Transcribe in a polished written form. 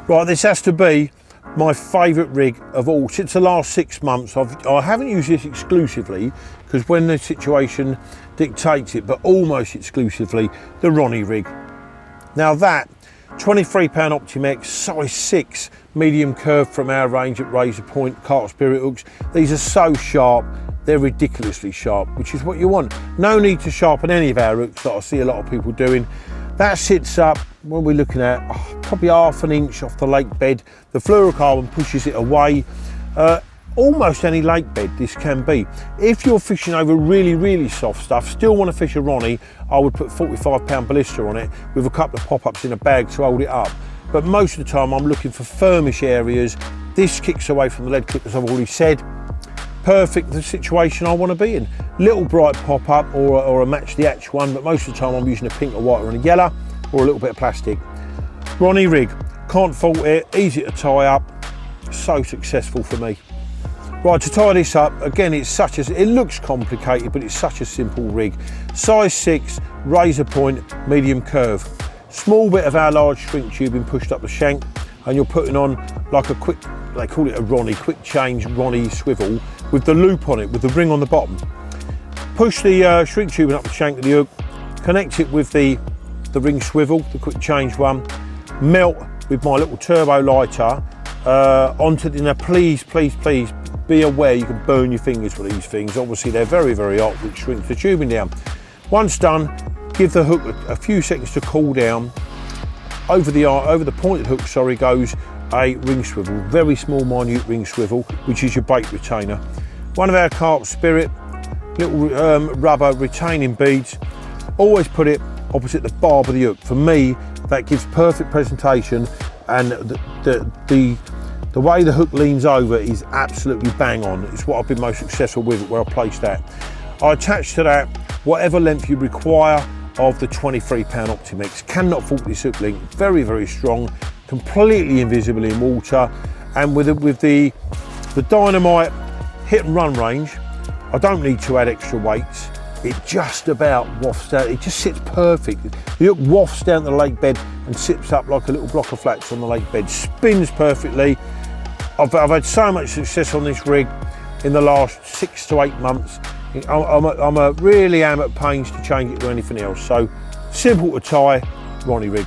Right, this has to be my favourite rig of all. Since the last 6 months, I haven't used this exclusively, because when the situation dictates it, but almost exclusively, the Ronnie Rig. Now that, £23 Optimex, size 6, medium curve from our range at Razor Point, Carp Spirit hooks. These are so sharp, they're ridiculously sharp, which is what you want. No need to sharpen any of our hooks that I see a lot of people doing. That sits up, what are we looking at? Oh, probably ½ inch off the lake bed. The fluorocarbon pushes it away. Almost any lake bed this can be. If you're fishing over really soft stuff, still want to fish a Ronnie, I would put £45 ballista on it with a couple of pop-ups in a bag to hold it up. But most of the time I'm looking for firmish areas. This kicks away from the lead clip, as I've already said. Perfect the situation I want to be in. Little bright pop-up or a match the hatch one, but most of the time I'm using a pink, a white and a yellow, or a little bit of plastic. Ronnie Rig, can't fault it, easy to tie up, so successful for me. Right, to tie this up, again, it looks complicated, but it's such a simple rig. Size 6, razor point, medium curve. Small bit of our large shrink tubing pushed up the shank, and you're putting on like a quick, they call it a Ronnie, quick change Ronnie swivel with the loop on it, with the ring on the bottom. Push the shrink tubing up the shank of the hook, connect it with the ring swivel, the quick change one, melt with my little turbo lighter onto the, now please be aware you can burn your fingers with these things. Obviously they're very hot, which shrinks the tubing down. Once done, give the hook a few seconds to cool down. Over the pointed hook, sorry, goes a ring swivel, very small minute ring swivel, which is your bait retainer. One of our Carp Spirit little rubber retaining beads. Always put it opposite the barb of the hook. For me, that gives perfect presentation, and the way the hook leans over is absolutely bang on. It's what I've been most successful with, where I place that. I attach to that whatever length you require of the £23 Optimex. Cannot fault this hook link, very strong, completely invisible in water, and with the dynamite hit and run range, I don't need to add extra weights. It just about wafts down, it just sits perfect. The hook wafts down the lake bed and sips up like a little block of flats on the lake bed, spins perfectly. I've had so much success on this rig in the last 6 to 8 months. I really am at pains to change it to anything else. So simple to tie, Ronnie Rig.